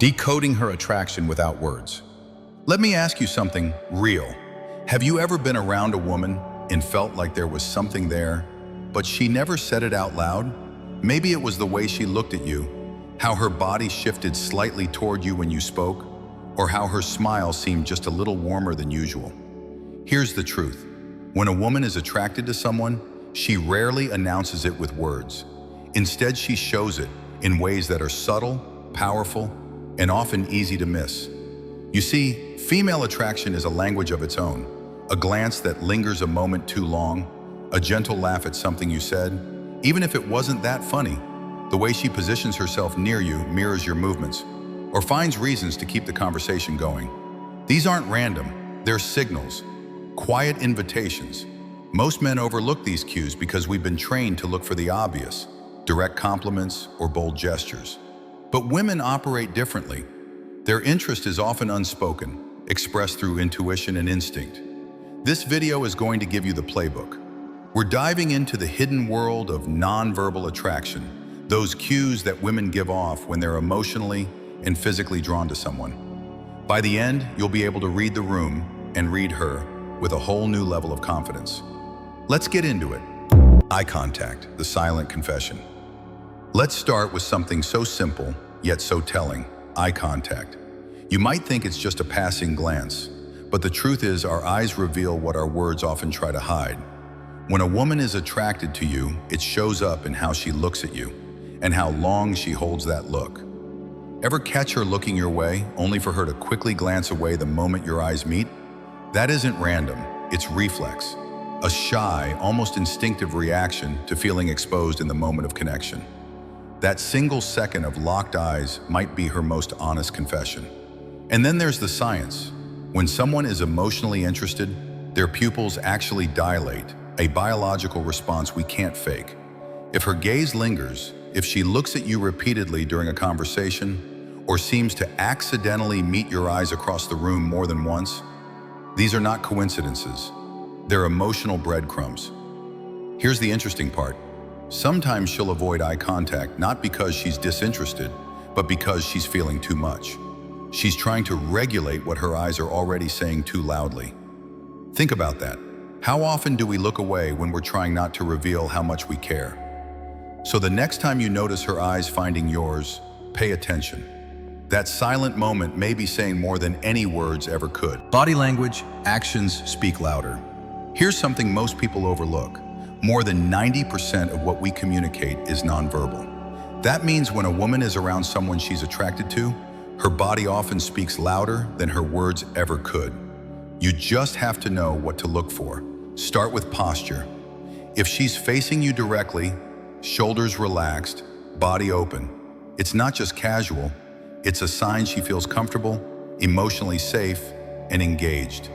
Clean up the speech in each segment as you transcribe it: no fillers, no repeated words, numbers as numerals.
Decoding her attraction without words. Let me ask you something real. Have you ever been around a woman and felt like there was something there, but she never said it out loud? Maybe it was the way she looked at you, how her body shifted slightly toward you when you spoke, or how her smile seemed just a little warmer than usual. Here's the truth. When a woman is attracted to someone, she rarely announces it with words. Instead, she shows it in ways that are subtle, powerful, and often easy to miss. You see, female attraction is a language of its own. A glance that lingers a moment too long, a gentle laugh at something you said, even if it wasn't that funny. The way she positions herself near you mirrors your movements, or finds reasons to keep the conversation going. These aren't random, they're signals, quiet invitations. Most men overlook these cues because we've been trained to look for the obvious, direct compliments or bold gestures. But women operate differently. Their interest is often unspoken, expressed through intuition and instinct. This video is going to give you the playbook. We're diving into the hidden world of nonverbal attraction, those cues that women give off when they're emotionally and physically drawn to someone. By the end, you'll be able to read the room and read her with a whole new level of confidence. Let's get into it. Eye contact, the silent confession. Let's start with something so simple, yet so telling: eye contact. You might think it's just a passing glance, but the truth is our eyes reveal what our words often try to hide. When a woman is attracted to you, it shows up in how she looks at you and how long she holds that look. Ever catch her looking your way, only for her to quickly glance away the moment your eyes meet? That isn't random, it's reflex. A shy, almost instinctive reaction to feeling exposed in the moment of connection. That single second of locked eyes might be her most honest confession. And then there's the science. When someone is emotionally interested, their pupils actually dilate, a biological response we can't fake. If her gaze lingers, if she looks at you repeatedly during a conversation, or seems to accidentally meet your eyes across the room more than once, these are not coincidences. They're emotional breadcrumbs. Here's the interesting part. Sometimes she'll avoid eye contact not because she's disinterested, but because she's feeling too much. She's trying to regulate what her eyes are already saying too loudly. Think about that. How often do we look away when we're trying not to reveal how much we care? So the next time you notice her eyes finding yours, pay attention. That silent moment may be saying more than any words ever could. Body language, actions speak louder. Here's something most people overlook. More than 90% of what we communicate is nonverbal. That means when a woman is around someone she's attracted to, her body often speaks louder than her words ever could. You just have to know what to look for. Start with posture. If she's facing you directly, shoulders relaxed, body open, it's not just casual, it's a sign she feels comfortable, emotionally safe, and engaged.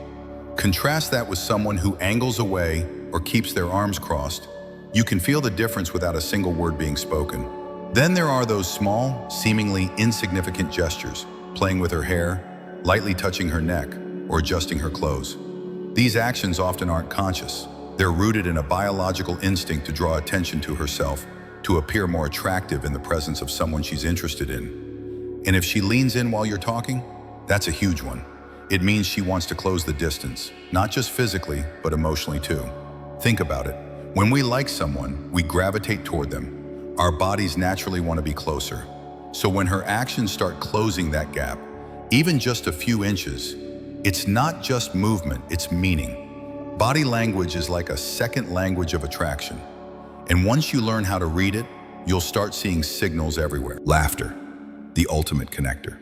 Contrast that with someone who angles away or keeps their arms crossed. You can feel the difference without a single word being spoken. Then there are those small, seemingly insignificant gestures, playing with her hair, lightly touching her neck, or adjusting her clothes. These actions often aren't conscious. They're rooted in a biological instinct to draw attention to herself, to appear more attractive in the presence of someone she's interested in. And if she leans in while you're talking, that's a huge one. It means she wants to close the distance, not just physically, but emotionally too. Think about it. When we like someone, we gravitate toward them. Our bodies naturally want to be closer. So when her actions start closing that gap, even just a few inches, it's not just movement, it's meaning. Body language is like a second language of attraction. And once you learn how to read it, you'll start seeing signals everywhere. Laughter, the ultimate connector.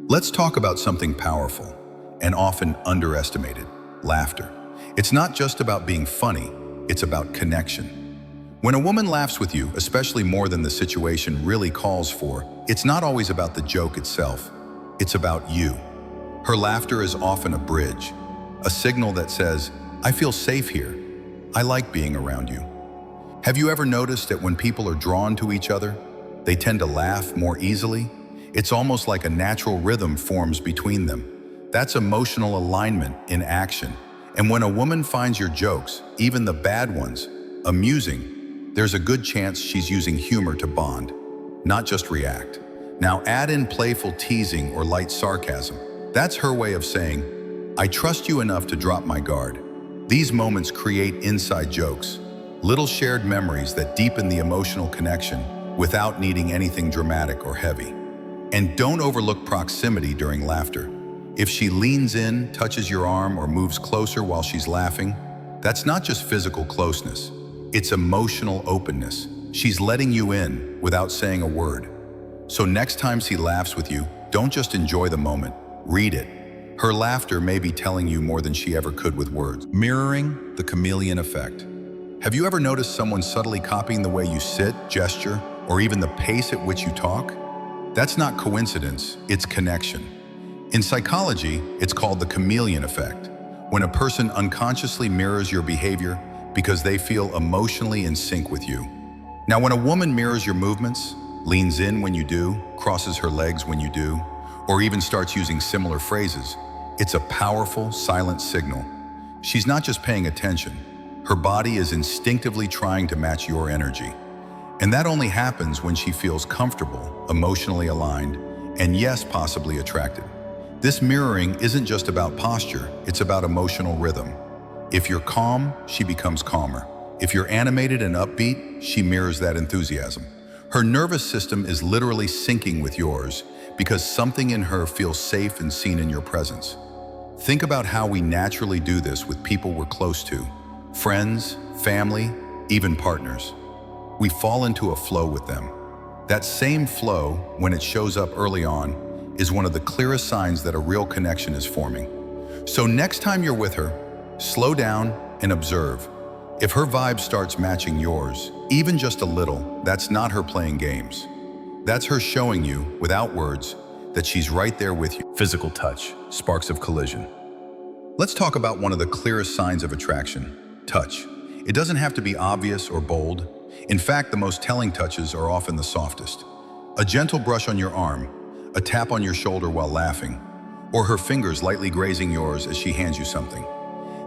Let's talk about something powerful and often underestimated: laughter. It's not just about being funny, it's about connection. When a woman laughs with you, especially more than the situation really calls for, it's not always about the joke itself, it's about you. Her laughter is often a bridge, a signal that says, "I feel safe here. I like being around you." Have you ever noticed that when people are drawn to each other, they tend to laugh more easily? It's almost like a natural rhythm forms between them. That's emotional alignment in action. And when a woman finds your jokes, even the bad ones, amusing, there's a good chance she's using humor to bond, not just react. Now add in playful teasing or light sarcasm. That's her way of saying, I trust you enough to drop my guard. These moments create inside jokes, little shared memories that deepen the emotional connection without needing anything dramatic or heavy. And don't overlook proximity during laughter. If she leans in, touches your arm, or moves closer while she's laughing, that's not just physical closeness, it's emotional openness. She's letting you in without saying a word. So next time she laughs with you, don't just enjoy the moment, read it. Her laughter may be telling you more than she ever could with words. Mirroring the chameleon effect. Have you ever noticed someone subtly copying the way you sit, gesture, or even the pace at which you talk? That's not coincidence, it's connection. In psychology, it's called the chameleon effect, when a person unconsciously mirrors your behavior because they feel emotionally in sync with you. Now, when a woman mirrors your movements, leans in when you do, crosses her legs when you do, or even starts using similar phrases, it's a powerful, silent signal. She's not just paying attention, her body is instinctively trying to match your energy. And that only happens when she feels comfortable, emotionally aligned, and yes, possibly attracted. This mirroring isn't just about posture, it's about emotional rhythm. If you're calm, she becomes calmer. If you're animated and upbeat, she mirrors that enthusiasm. Her nervous system is literally syncing with yours because something in her feels safe and seen in your presence. Think about how we naturally do this with people we're close to, friends, family, even partners. We fall into a flow with them. That same flow, when it shows up early on, is one of the clearest signs that a real connection is forming. So next time you're with her, slow down and observe. If her vibe starts matching yours, even just a little, that's not her playing games. That's her showing you, without words, that she's right there with you. Physical touch, sparks of collision. Let's talk about one of the clearest signs of attraction, touch. It doesn't have to be obvious or bold. In fact, the most telling touches are often the softest. A gentle brush on your arm, a tap on your shoulder while laughing, or her fingers lightly grazing yours as she hands you something.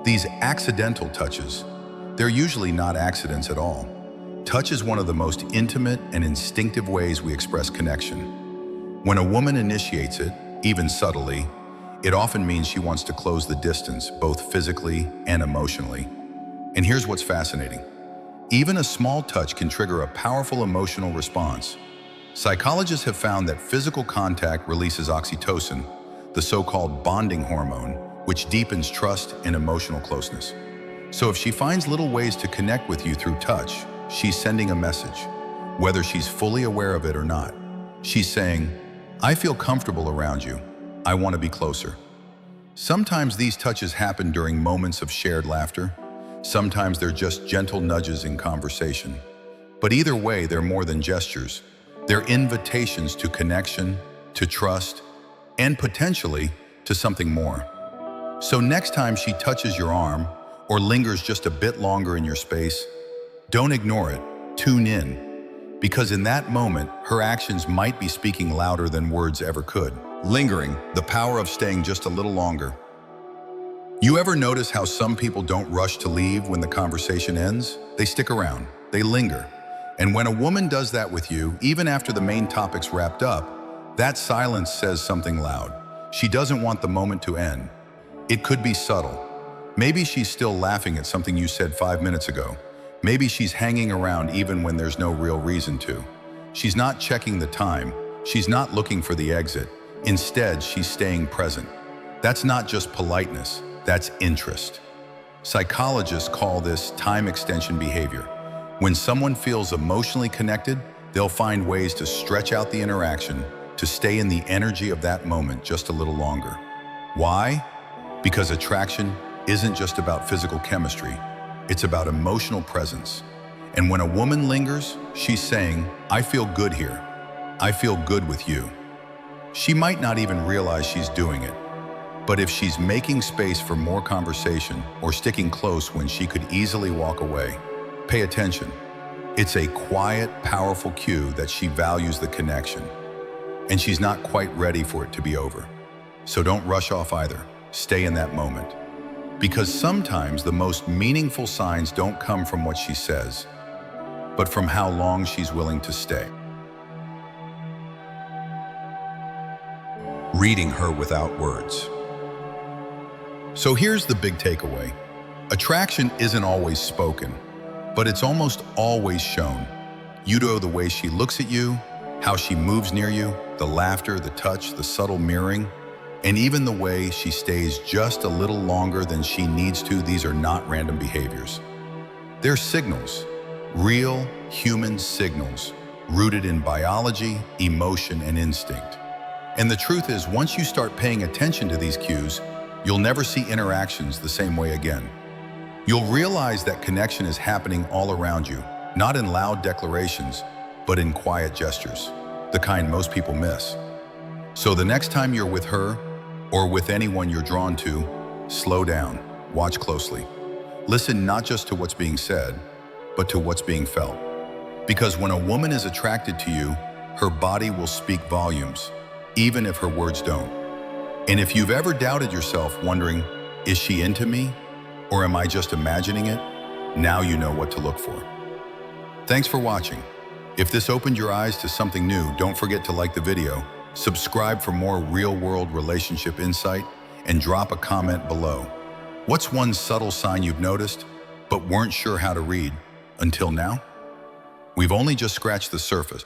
These accidental touches, they're usually not accidents at all. Touch is one of the most intimate and instinctive ways we express connection. When a woman initiates it, even subtly, it often means she wants to close the distance, both physically and emotionally. And here's what's fascinating. Even a small touch can trigger a powerful emotional response. Psychologists have found that physical contact releases oxytocin, the so-called bonding hormone, which deepens trust and emotional closeness. So if she finds little ways to connect with you through touch, she's sending a message. Whether she's fully aware of it or not, she's saying, I feel comfortable around you. I want to be closer. Sometimes these touches happen during moments of shared laughter. Sometimes they're just gentle nudges in conversation. But either way, they're more than gestures. They're invitations to connection, to trust, and potentially to something more. So next time she touches your arm or lingers just a bit longer in your space, don't ignore it, tune in. Because in that moment, her actions might be speaking louder than words ever could. Lingering, the power of staying just a little longer. You ever notice how some people don't rush to leave when the conversation ends? They stick around, they linger. And when a woman does that with you, even after the main topic's wrapped up, that silence says something loud. She doesn't want the moment to end. It could be subtle. Maybe she's still laughing at something you said 5 minutes ago. Maybe she's hanging around even when there's no real reason to. She's not checking the time. She's not looking for the exit. Instead, she's staying present. That's not just politeness, that's interest. Psychologists call this time extension behavior. When someone feels emotionally connected, they'll find ways to stretch out the interaction, to stay in the energy of that moment just a little longer. Why? Because attraction isn't just about physical chemistry, it's about emotional presence. And when a woman lingers, she's saying, I feel good here. I feel good with you. She might not even realize she's doing it. But if she's making space for more conversation or sticking close when she could easily walk away, pay attention. It's a quiet, powerful cue that she values the connection. And she's not quite ready for it to be over. So don't rush off either. Stay in that moment. Because sometimes the most meaningful signs don't come from what she says, but from how long she's willing to stay. reading her without words. So here's the big takeaway. Attraction isn't always spoken, but it's almost always shown. You know the way she looks at you, how she moves near you, the laughter, the touch, the subtle mirroring, and even the way she stays just a little longer than she needs to. These are not random behaviors. They're signals, real human signals, rooted in biology, emotion, and instinct. And the truth is, once you start paying attention to these cues, you'll never see interactions the same way again. You'll realize that connection is happening all around you, not in loud declarations, but in quiet gestures, the kind most people miss. So the next time you're with her, or with anyone you're drawn to, slow down, watch closely. Listen not just to what's being said, but to what's being felt. Because when a woman is attracted to you, her body will speak volumes, even if her words don't. And if you've ever doubted yourself, wondering, is she into me, or am I just imagining it? Now you know what to look for. Thanks for watching. If this opened your eyes to something new, don't forget to like the video, subscribe for more real-world relationship insight, and drop a comment below. What's one subtle sign you've noticed, but weren't sure how to read until now? We've only just scratched the surface.